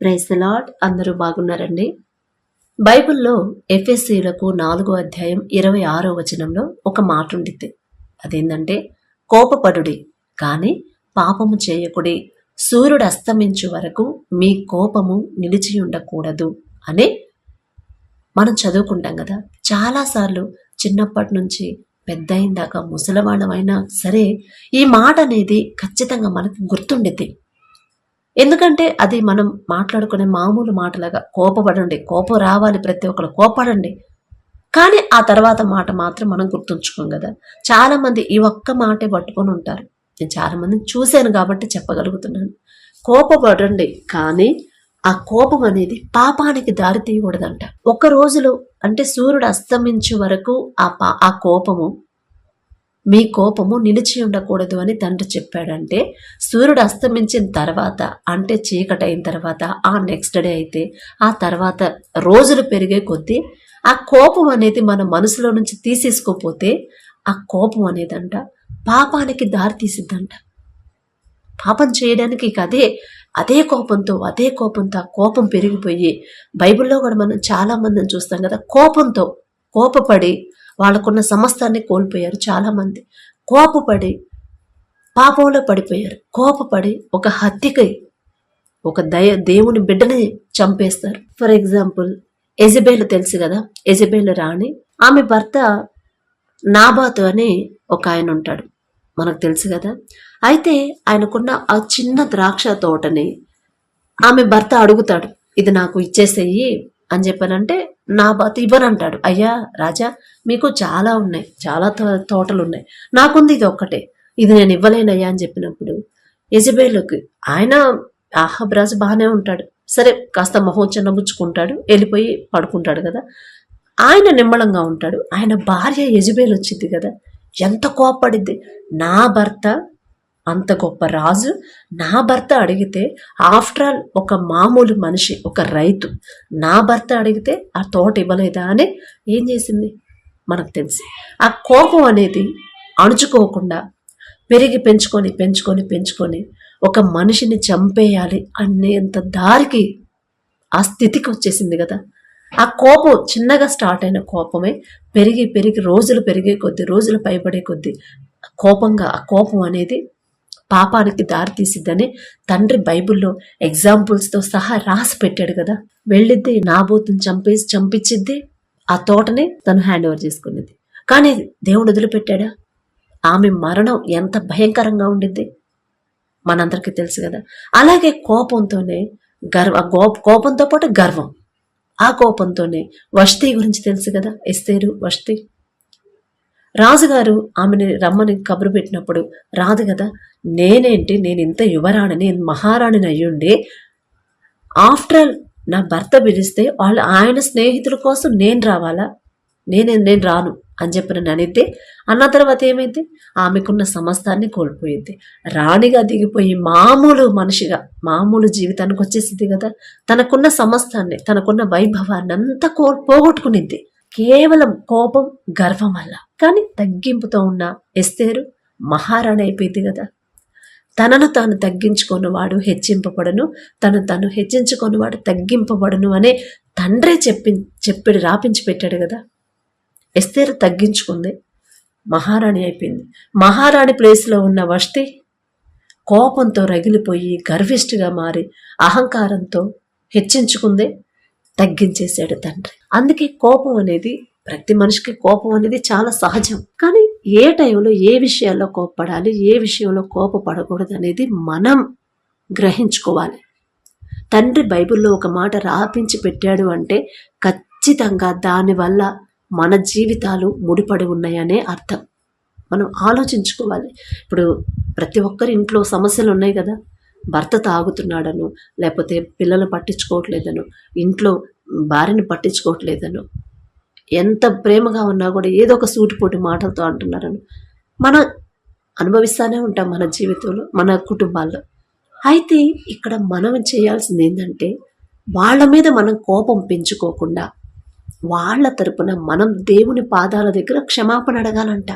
Praise the lord. అందరూ బాగున్నారండి. బైబిల్లో ఎఫెసీయులకు 4వ అధ్యాయం 26వ వచనంలో ఒక మాట ఉండిద్ది. అదేంటంటే, కోపపడుడి కానీ పాపము చేయకుడి, సూర్యుడు అస్తమించు వరకు మీ కోపము నిలిచి ఉండకూడదు అని మనం చదువుకుంటాం కదా. చాలాసార్లు చిన్నప్పటి నుంచి పెద్ద అయిన దాకా ముసలివాళ్ళమైనా సరే ఈ మాట అనేది ఖచ్చితంగా మనకు గుర్తుండిద్ది. ఎందుకంటే అది మనం మాట్లాడుకునే మామూలు మాటలాగా కోపపడండి, కోపం రావాలి, ప్రతి ఒక్కరు కోపడండి, కానీ ఆ తర్వాత మాట మాత్రం మనం గుర్తుంచుకోం కదా. చాలా మంది ఈ ఒక్క మాటే పట్టుకొని ఉంటారు. నేను చాలా మందిని చూశాను కాబట్టి చెప్పగలుగుతున్నాను. కోపపడండి కానీ ఆ కోపం అనేది పాపానికి దారి తీయకూడదంట. ఒక్క రోజులో అంటే సూర్యుడు అస్తమించే వరకు ఆ కోపము, మీ కోపము నిలిచి ఉండకూడదు అని తండ్రి చెప్పాడంటే, సూర్యుడు అస్తమించిన తర్వాత అంటే చీకటి అయిన తర్వాత ఆ నెక్స్ట్ డే అయితే ఆ తర్వాత రోజులు పెరిగే కొద్దీ ఆ కోపం అనేది మన మనసులో నుంచి తీసేసుకోపోతే ఆ కోపం అనేదంట పాపానికి దారి తీసిద్దంట. పాపం చేయడానికి ఇక అదే కోపంతో ఆ కోపం పెరిగిపోయి, బైబిల్లో కూడా మనం చాలా మందిని చూస్తాం కదా, కోపపడి వాళ్ళకున్న సమస్తాన్ని కోల్పోయారు. చాలా మంది కోపపడి పాపంలో పడిపోయారు. కోపపడి ఒక హత్యకై ఒక దేవుని బిడ్డని చంపేస్తారు. ఫర్ ఎగ్జాంపుల్ ఎజబేలు తెలుసు కదా, ఎజబేలు రాణి, ఆమె భర్త నాబాతు అని ఒక ఆయన ఉంటాడు, మనకు తెలుసు కదా. అయితే ఆయనకున్న ఆ చిన్న ద్రాక్ష తోటని ఆమె భర్త అడుగుతాడు, ఇది నాకు ఇచ్చేసేయి అని చెప్పానంటే నాబాతు ఇవ్వనంటాడు. అయ్యా రాజా, మీకు చాలా ఉన్నాయి, చాలా తోటలు ఉన్నాయి, నాకుంది ఇది ఒక్కటే, ఇది నేను ఇవ్వలేనయ్యా అని చెప్పినప్పుడు యెజబేలుకి ఆయన ఆహాబు రాజు బాగానే ఉంటాడు, సరే కాస్త మొహోచ్చన్న పుచ్చుకుంటాడు, వెళ్ళిపోయి పడుకుంటాడు కదా. ఆయన నిమ్మళంగా ఉంటాడు. ఆయన భార్య యెజబేలు వచ్చింది కదా, ఎంత కోప్పడిద్ది. నా భర్త అంత గొప్ప రాజు, నా భర్త అడిగితే, ఆఫ్టర్ ఆల్ ఒక మామూలు మనిషి, ఒక రైతు, నా భర్త అడిగితే ఆ తోట ఇవ్వలేదా అని ఏం చేసింది మనకు తెలిసి. ఆ కోపం అనేది అణుచుకోకుండా పెంచుకొని ఒక మనిషిని చంపేయాలి అనేంత దారికి ఆ స్థితికి వచ్చేసింది కదా. ఆ కోపం చిన్నగా స్టార్ట్ అయిన కోపమే పెరిగి రోజులు పెరిగే కొద్దీ, రోజులు పైబడే కొద్దీ ఆ కోపం అనేది పాపానికి దారి తీసిద్దని తండ్రి బైబిల్లో ఎగ్జాంపుల్స్తో సహా రాసి పెట్టాడు కదా. వెళ్ళిద్ది, నాబోతుని చంపించిద్ది, ఆ తోటని తను హ్యాండ్ ఓవర్ చేసుకునేది. కానీ దేవుడు వదిలిపెట్టాడా? ఆమె మరణం ఎంత భయంకరంగా ఉండిద్ది మనందరికీ తెలుసు కదా. అలాగే కోపంతోనే కోపంతో పాటు గర్వం, ఆ కోపంతోనే వష్తి గురించి తెలుసు కదా, ఎస్తేరు వష్తి. రాజుగారు ఆమెని రమ్మని కబురు పెట్టినప్పుడు రాదు కదా, నేనేంటి, నేను ఇంత యువరాణిని, మహారాణిని అయ్యుండి ఆఫ్టర్ ఆల్ నా భర్త పిలిస్తే ఆయన స్నేహితుల కోసం నేను రావాలా, నేను రాను అని చెప్పిన ననిద్దే. అన్న తర్వాత ఏమైంది, ఆమెకున్న సమస్తాన్ని కోల్పోయింది. రాణిగా దిగిపోయి మామూలు మనిషిగా మామూలు జీవితానికి వచ్చేసింది కదా. తనకున్న సమస్తాన్ని, తనకున్న వైభవాన్ని అంతా పోగొట్టుకునిద్ది కేవలం కోపం, గర్వం వల్ల. కానీ తగ్గింపుతో ఉన్న ఎస్తేరు మహారాణి అయిపోయింది కదా. తనను తాను తగ్గించుకున్నవాడు హెచ్చింపబడను, తను హెచ్చించుకున్నవాడు తగ్గింపబడను అనే తండ్రే చెప్పి రాపించి పెట్టాడు కదా. ఎస్తేరు తగ్గించుకుంది, మహారాణి అయిపోయింది. మహారాణి ప్లేస్లో ఉన్న వష్టి కోపంతో రగిలిపోయి గర్విష్ఠిగా మారి అహంకారంతో హెచ్చించుకుందే, తగ్గించేశాడు తండ్రి. అందుకే కోపం అనేది, ప్రతి మనిషికి కోపం అనేది చాలా సహజం. కానీ ఏ టైంలో ఏ విషయాల్లో కోపపడాలి, ఏ విషయంలో కోపపడకూడదు అనేది మనం గ్రహించుకోవాలి. తండ్రి బైబిల్లో ఒక మాట రాపించి పెట్టాడు అంటే ఖచ్చితంగా దానివల్ల మన జీవితాలు ముడిపడి ఉన్నాయనే అర్థం. మనం ఆలోచించుకోవాలి. ఇప్పుడు ప్రతి ఒక్కరి ఇంట్లో సమస్యలు ఉన్నాయి కదా. భర్త తాగుతున్నాడను, లేకపోతే పిల్లలు పట్టించుకోవట్లేదను, ఇంట్లో భార్యని పట్టించుకోవట్లేదను, ఎంత ప్రేమగా ఉన్నా కూడా ఏదో ఒక సూటిపోటి మాటలతో అంటున్నారని మనం అనుభవిస్తూనే ఉంటాం మన జీవితంలో, మన కుటుంబాల్లో. అయితే ఇక్కడ మనం చేయాల్సింది ఏంటంటే, వాళ్ళ మీద మనం కోపం పెంచుకోకుండా వాళ్ళ తరపున మనం దేవుని పాదాల దగ్గర క్షమాపణ అడగాలంట.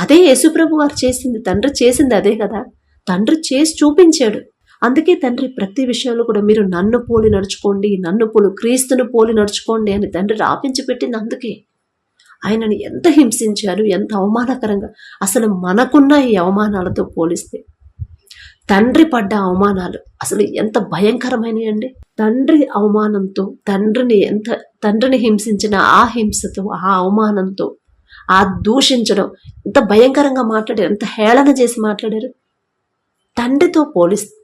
అదే యేసుప్రభు వారు చేసింది, తండ్రి చేసింది అదే కదా. తండ్రి చేసి చూపించాడు. అందుకే తండ్రి ప్రతి విషయంలో కూడా మీరు నన్ను పోలి నడుచుకోండి, క్రీస్తును పోలి నడుచుకోండి అని తండ్రి రాపించి పెట్టింది అందుకే. ఆయనని ఎంత హింసించారు, ఎంత అవమానకరంగా. అసలు మనకున్న ఈ అవమానాలతో పోలిస్తే తండ్రి పడ్డ అవమానాలు అసలు ఎంత భయంకరమైనవి అండి. తండ్రి అవమానంతో, తండ్రిని హింసించిన ఆ హింసతో, ఆ అవమానంతో, ఆ దూషించడం ఎంత భయంకరంగా మాట్లాడారు, ఎంత హేళన చేసి మాట్లాడారు. తండ్రితో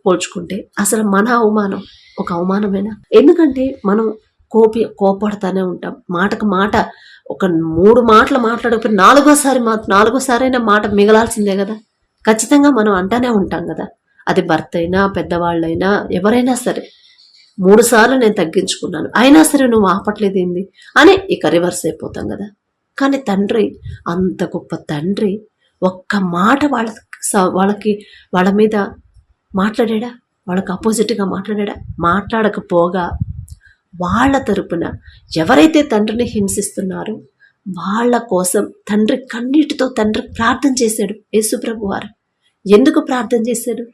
పోల్చుకుంటే అసలు మన అవమానం ఒక అవమానమేనా? ఎందుకంటే మనం కోపడతానే ఉంటాం. మాటకు మాట ఒక 3 మాటలు మాట్లాడకపోతే నాలుగోసారైనా మాట మిగలాల్సిందే కదా. ఖచ్చితంగా మనం అంటానే ఉంటాం కదా. అది భర్త అయినా, పెద్దవాళ్ళైనా, ఎవరైనా సరే 3 సార్లు నేను తగ్గించుకున్నాను, అయినా సరే నువ్వు ఆపట్లేదు ఏంది అని ఇక రివర్స్ అయిపోతాం కదా. కానీ తండ్రి, అంత గొప్ప తండ్రి ఒక్క మాట వాళ్ళ మీద మాట్లాడా? వాళ్ళకి అపోజిట్గా మాట్లాడా? మాట్లాడకపోగా వాళ్ళ తరపున ఎవరైతే తండ్రిని హింసిస్తున్నారో వాళ్ళ కోసం తండ్రి కన్నీటితో ప్రార్థన చేశాడు. యేసుప్రభు వారు ఎందుకు ప్రార్థన చేశాడు?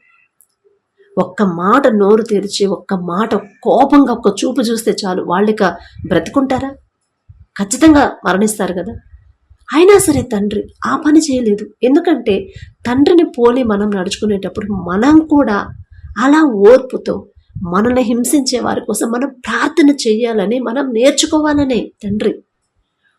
ఒక్క మాట నోరు తెరిచి, ఒక్క మాట కోపంగా ఒక్క చూపు చూస్తే చాలు, వాళ్ళకి బ్రతుకుంటారా? ఖచ్చితంగా మరణిస్తారు కదా. అయినా సరే తండ్రి ఆ పని చేయలేదు. ఎందుకంటే తండ్రిని పోలి మనం నడుచుకునేటప్పుడు మనం కూడా అలా ఓర్పుతో మనల్ని హింసించే వారి కోసం మనం ప్రార్థన చేయాలని మనం నేర్చుకోవాలనే తండ్రి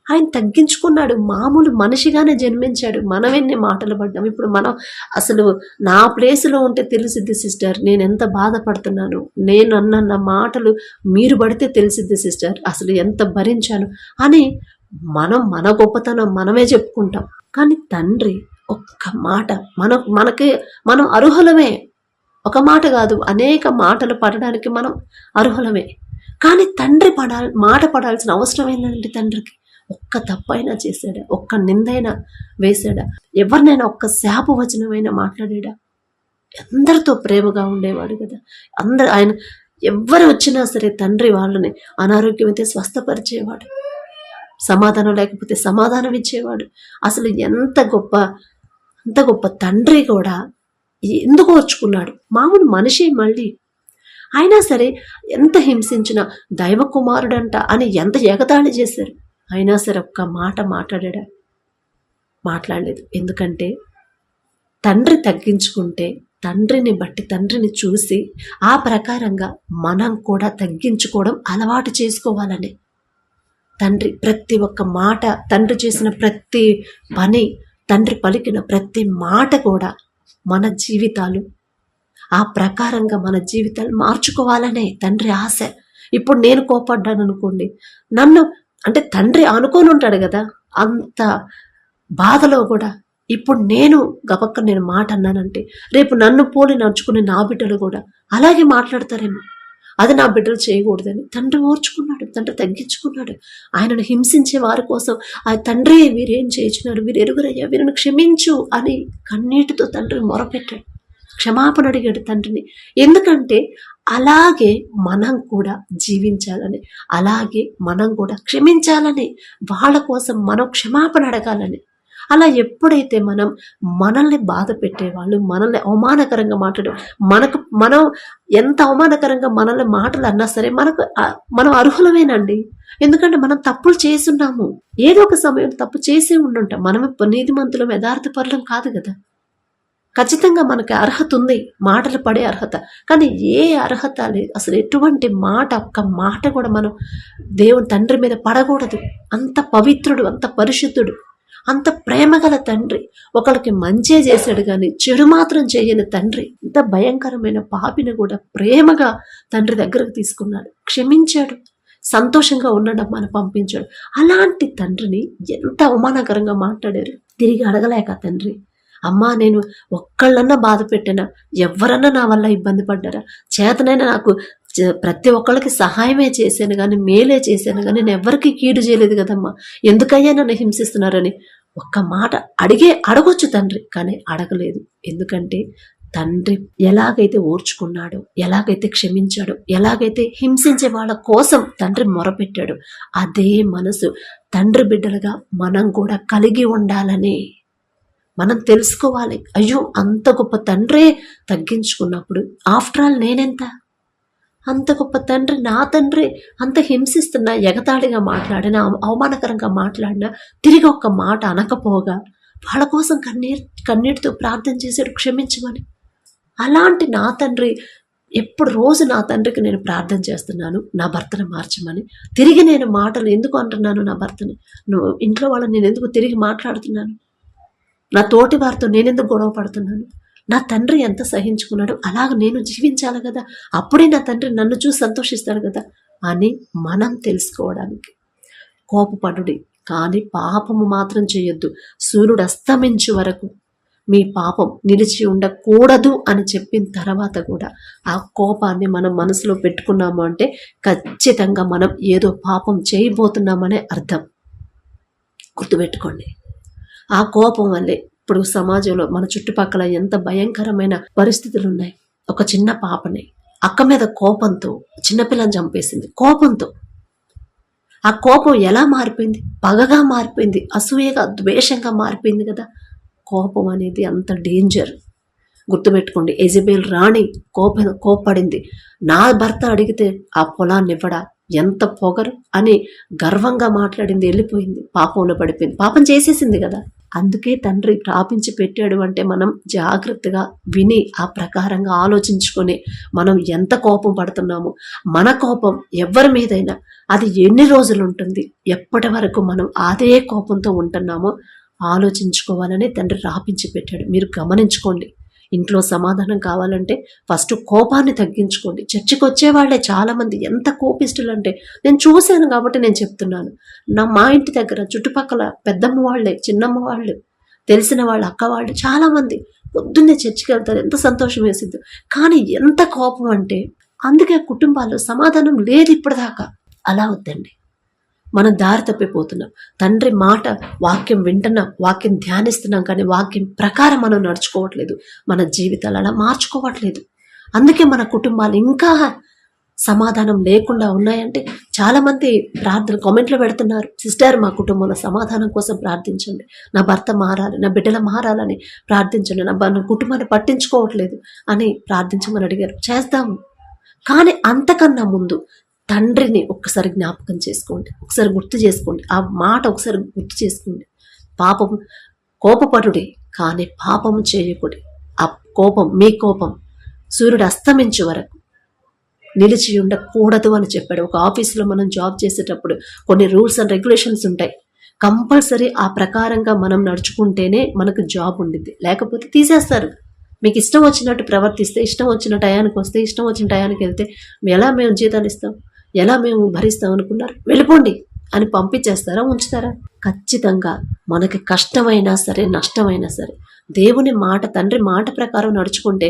ఆయన తగ్గించుకున్నాడు. మామూలు మనిషిగానే జన్మించాడు. మనం ఎన్ని మాటలు పడ్డాం. ఇప్పుడు మనం అసలు నా ప్లేస్లో ఉంటే తెలిసిద్ది సిస్టర్ నేను ఎంత బాధపడుతున్నాను. నేను అన్న మాటలు మీరు పడితే తెలిసిద్ది సిస్టర్ అసలు ఎంత భరించాను అని మన గొప్పతనం మనమే చెప్పుకుంటాం. కానీ తండ్రి ఒక్క మాట మనం అర్హులమే. ఒక మాట కాదు, అనేక మాటలు పడడానికి మనం అర్హులమే. కానీ తండ్రి మాట పడాల్సిన అవసరం ఏంటంటే తండ్రికి ఒక్క తప్పైనా చేశాడా? ఒక్క నిందైనా వేశాడా? ఎవరినైనా ఒక్క శాపవచనమైనా మాట్లాడాడా? అందరితో ప్రేమగా ఉండేవాడు కదా. ఆయన ఎవరు వచ్చినా సరే తండ్రి వాళ్ళని అనారోగ్యం అయితే స్వస్థపరిచేవాడు, సమాధానం లేకపోతే సమాధానం ఇచ్చేవాడు. అసలు ఎంత గొప్ప తండ్రి కూడా ఎందుకు ఓర్చుకున్నాడు? మామూలు మనిషి మళ్ళీ. అయినా సరే ఎంత హింసించిన దైవ కుమారుడంట అని ఎంత ఎగతాళి చేశారు. అయినా సరే ఒక్క మాట మాట్లాడా? మాట్లాడలేదు. ఎందుకంటే తండ్రి తగ్గించుకుంటే తండ్రిని బట్టి, తండ్రిని చూసి ఆ ప్రకారంగా మనం కూడా తగ్గించుకోవడం అలవాటు చేసుకోవాలని. తండ్రి ప్రతి ఒక్క మాట, తండ్రి చేసిన ప్రతి పని, తండ్రి పలికిన ప్రతి మాట కూడా మన జీవితాలు ఆ ప్రకారంగా మన జీవితాలు మార్చుకోవాలనే తండ్రి ఆశ. ఇప్పుడు నేను కోపడ్డాను అనుకోండి, నన్ను అంటే తండ్రి అనుకోని ఉంటాడు కదా, అంత బాధలో కూడా ఇప్పుడు నేను మాట అన్నానంటే రేపు నన్ను పోలి నడుచుకునే నా బిడ్డలు కూడా అలాగే మాట్లాడతారేమో. అది నా బిడ్డలు చేయకూడదని తండ్రి ఓర్చుకున్నాడు, తండ్రి తగ్గించుకున్నాడు. ఆయనను హింసించే వారి కోసం ఆ తండ్రి వీరేం చేయించినారు, వీరు ఎరుగురయ్యా, వీరిని క్షమించు అని కన్నీటితో తండ్రి మొరపెట్టాడు, క్షమాపణ అడిగాడు తండ్రిని. ఎందుకంటే అలాగే మనం కూడా జీవించాలని, అలాగే మనం కూడా క్షమించాలని, వాళ్ళ కోసం మనం క్షమాపణ అడగాలని. అలా ఎప్పుడైతే మనల్ని బాధ పెట్టేవాళ్ళు, మనల్ని అవమానకరంగా మనం ఎంత అవమానకరంగా మనల్ని మాటలు అన్నా సరే మనం అర్హులమేనండి. ఎందుకంటే మనం తప్పులు చేసున్నాము, ఏదో ఒక సమయం తప్పు చేసే ఉండుంటాం. మనం నీతిమంతులం, యథార్థపరులం కాదు కదా. ఖచ్చితంగా మనకి అర్హత ఉంది, మాటలు పడే అర్హత. కానీ ఏ అర్హత లేదు అసలు. ఎటువంటి మాట, ఒక్క మాట కూడా మనం దేవుని తండ్రి మీద పడకూడదు. అంత పవిత్రుడు, అంత పరిశుద్ధుడు, అంత ప్రేమగల తండ్రి. ఒకరికి మంచే చేశాడు కానీ చెడు మాత్రం చేయని తండ్రి. ఇంత భయంకరమైన పాపిని కూడా ప్రేమగా తండ్రి దగ్గరకు తీసుకున్నాడు, క్షమించాడు, సంతోషంగా ఉండడం మనం పంపించాడు. అలాంటి తండ్రిని ఎంత అవమానకరంగా మాట్లాడారు. తిరిగి అడగలేక తండ్రి, అమ్మా నేను ఒక్కళ్ళన్నా బాధ పెట్టానా, ఎవరన్నా నా వల్ల ఇబ్బంది పడ్డారా, చేతనైనా నాకు ప్రతి ఒక్కళ్ళకి సహాయమే చేశాను కానీ, మేలే చేశాను కానీ నేను ఎవరికి కీడు చేయలేదు కదమ్మా, ఎందుకయ్యా నన్ను హింసిస్తున్నారని ఒక్క మాట అడగొచ్చు తండ్రి, కానీ అడగలేదు. ఎందుకంటే తండ్రి ఎలాగైతే ఓర్చుకున్నాడో, ఎలాగైతే క్షమించాడో, ఎలాగైతే హింసించే వాళ్ళ కోసం తండ్రి మొరపెట్టాడో, అదే మనసు తండ్రి బిడ్డలుగా మనం కూడా కలిగి ఉండాలని మనం తెలుసుకోవాలి. అయ్యో, అంత గొప్ప తండ్రే తగ్గించుకున్నప్పుడు ఆఫ్టర్ ఆల్ నేనెంత? అంత గొప్ప తండ్రి, నా తండ్రి అంత హింసిస్తున్నా, ఎగతాళిగా మాట్లాడినా, అవమానకరంగా మాట్లాడినా తిరిగి ఒక్క మాట అనకపోగా వాళ్ళ కోసం కన్నీటితో ప్రార్థన చేశాడు క్షమించమని. అలాంటి నా తండ్రి, ఎప్పుడు రోజు నా తండ్రికి నేను ప్రార్థన చేస్తున్నాను నా భర్తను మార్చమని. తిరిగి నేను మాటలు ఎందుకు అంటున్నాను నా భర్తని? నువ్వు ఇంట్లో వాళ్ళని నేను ఎందుకు తిరిగి మాట్లాడుతున్నాను? నా తోటి వారితో నేనెందుకు గొడవ పడుతున్నాను? నా తండ్రి ఎంత సహించుకున్నాడు, అలాగ నేను జీవించాలి కదా, అప్పుడే నా తండ్రి నన్ను చూసి సంతోషిస్తాడు కదా అని మనం తెలుసుకోవడానికి. కోపపడుడి, కానీ పాపము మాత్రం చేయొద్దు. సూర్యుడు అస్తమించు వరకు మీ పాపం నిలిచి ఉండకూడదు అని చెప్పిన తర్వాత కూడా ఆ కోపాన్ని మనం మనసులో పెట్టుకున్నాము అంటే ఖచ్చితంగా మనం ఏదో పాపం చేయబోతున్నామనే అర్థం. గుర్తుపెట్టుకోండి. ఆ కోపం వల్లే ఇప్పుడు సమాజంలో మన చుట్టుపక్కల ఎంత భయంకరమైన పరిస్థితులు ఉన్నాయి. ఒక చిన్న పాపని అక్క మీద కోపంతో చిన్నపిల్లని చంపేసింది. కోపంతో ఆ కోపం ఎలా మారిపోయింది? పగగా మారిపోయింది, అసూయగా, ద్వేషంగా మారిపోయింది కదా. కోపం అనేది అంత డేంజర్. గుర్తుపెట్టుకోండి. ఎజబెల్ రాణి కోపడింది. నా భర్త అడిగితే ఆ పొలాన్ని ఇవ్వడా, ఎంత పొగరు అని గర్వంగా మాట్లాడింది, వెళ్ళిపోయింది, పాపంలో పడిపోయింది, పాపం చేసేసింది కదా. అందుకే తండ్రి ప్రాపించి పెట్టాడు అంటే మనం జాగ్రత్తగా విని ఆ ప్రకారంగా ఆలోచించుకొని మనం ఎంత కోపం పడుతున్నామో, మన కోపం ఎవరి మీదైనా అది ఎన్ని రోజులు ఉంటుంది, ఎప్పటి వరకు మనం అదే కోపంతో ఉంటున్నామో ఆలోచించుకోవాలని తండ్రి రాపించి పెట్టాడు. మీరు గమనించుకోండి. ఇంట్లో సమాధానం కావాలంటే ఫస్ట్ కోపాన్ని తగ్గించుకోండి. చర్చికి వచ్చేవాళ్లే చాలామంది ఎంత కోపిస్తులు అంటే నేను చూశాను కాబట్టి నేను చెప్తున్నాను. మా ఇంటి దగ్గర చుట్టుపక్కల పెద్దమ్మ వాళ్ళే, చిన్నమ్మ వాళ్ళు, తెలిసిన వాళ్ళు, అక్క వాళ్ళు చాలామంది పొద్దున్నే చర్చికి వెళ్తారు. ఎంత సంతోషం వేసింది. కానీ ఎంత కోపం అంటే అందుకే కుటుంబాల్లో సమాధానం లేదు ఇప్పటిదాకా. అలా వద్దండి. మనం దారి తప్పిపోతున్నాం. తండ్రి మాట, వాక్యం వింటున్నాం, వాక్యం ధ్యానిస్తున్నాం, కానీ వాక్యం ప్రకారం మనం నడుచుకోవట్లేదు. మన జీవితాలు అలా మార్చుకోవట్లేదు. అందుకే మన కుటుంబాలు ఇంకా సమాధానం లేకుండా ఉన్నాయంటే చాలామంది ప్రార్థన కామెంట్లో పెడుతున్నారు, సిస్టర్ మా కుటుంబంలో సమాధానం కోసం ప్రార్థించండి, నా భర్త మారాలి, నా బిడ్డల మారాలని ప్రార్థించండి, నా కుటుంబాన్ని పట్టించుకోవట్లేదు అని ప్రార్థించమని అడిగారు. చేస్తాము. కానీ అంతకన్నా ముందు తండ్రిని ఒక్కసారి జ్ఞాపకం చేసుకోండి, ఒకసారి గుర్తు చేసుకోండి, ఆ మాట ఒకసారి గుర్తు చేసుకోండి. పాపం కోపపడుడి, కానీ పాపం చేయకూడదు. ఆ కోపం, మీ కోపం సూర్యుడు అస్తమించే వరకు నిలిచి ఉండకూడదు అని చెప్పాడు. ఒక ఆఫీసులో మనం జాబ్ చేసేటప్పుడు కొన్ని రూల్స్ అండ్ రెగ్యులేషన్స్ ఉంటాయి. కంపల్సరీ ఆ ప్రకారంగా మనం నడుచుకుంటేనే మనకు జాబ్ ఉండిద్ది, లేకపోతే తీసేస్తారు. మీకు ఇష్టం వచ్చినట్టు ప్రవర్తిస్తే, ఇష్టం వచ్చిన టయానికి వస్తే, ఇష్టం వచ్చిన టయానికి వెళ్తే ఎలా మేము జీతాలు ఇస్తాం, ఎలా మేము భరిస్తాం అనుకున్నారు? వెళ్ళిపోండి అని పంపించేస్తారా, ఉంచుతారా? ఖచ్చితంగా మనకి కష్టమైనా సరే, నష్టమైనా సరే దేవుని మాట, తండ్రి మాట ప్రకారం నడుచుకుంటే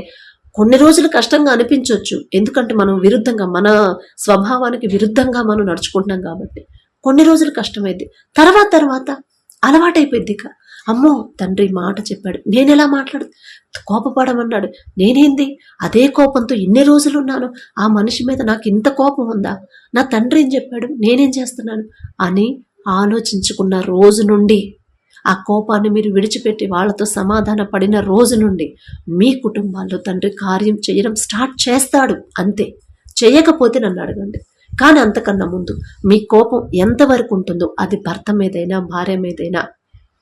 కొన్ని రోజులు కష్టంగా అనిపించవచ్చు. ఎందుకంటే మనం విరుద్ధంగా, మన స్వభావానికి విరుద్ధంగా మనం నడుచుకుంటున్నాం కాబట్టి కొన్ని రోజులు కష్టమైంది. తర్వాత అలవాటైపోయింది. ఇక అమ్మో, తండ్రి మాట చెప్పాడు, నేను ఎలా కోపపడమన్నాడు, నేనేంది అదే కోపంతో ఇన్ని రోజులు ఉన్నాను, ఆ మనిషి మీద నాకు ఇంత కోపం ఉందా, నా తండ్రి ఏం చెప్పాడు, నేనేం చేస్తున్నాను అని ఆలోచించుకున్న రోజు నుండి, ఆ కోపాన్ని మీరు విడిచిపెట్టి వాళ్ళతో సమాధాన పడిన రోజు నుండి మీ కుటుంబాల్లో తండ్రి కార్యం చేయడం స్టార్ట్ చేస్తాడు. అంతే. చేయకపోతే నన్ను అడగండి. కానీ అంతకన్నా ముందు మీ కోపం ఎంతవరకు ఉంటుందో, అది భర్త మీదైనా, భార్య మీదైనా,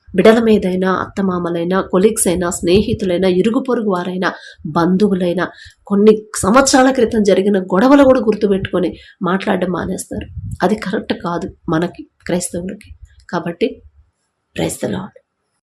బిడ్డల మీదైనా, అత్తమామలైనా, కొలీగ్స్ అయినా, స్నేహితులైనా, ఇరుగు పొరుగు వారైనా, బంధువులైనా, కొన్ని సంవత్సరాల క్రితం జరిగిన గొడవలు కూడా గుర్తుపెట్టుకొని మాట్లాడడం మానేస్తారు. అది కరెక్ట్ కాదు మనకి, క్రైస్తవులకి. కాబట్టి ప్రైజ్ ది లార్డ్.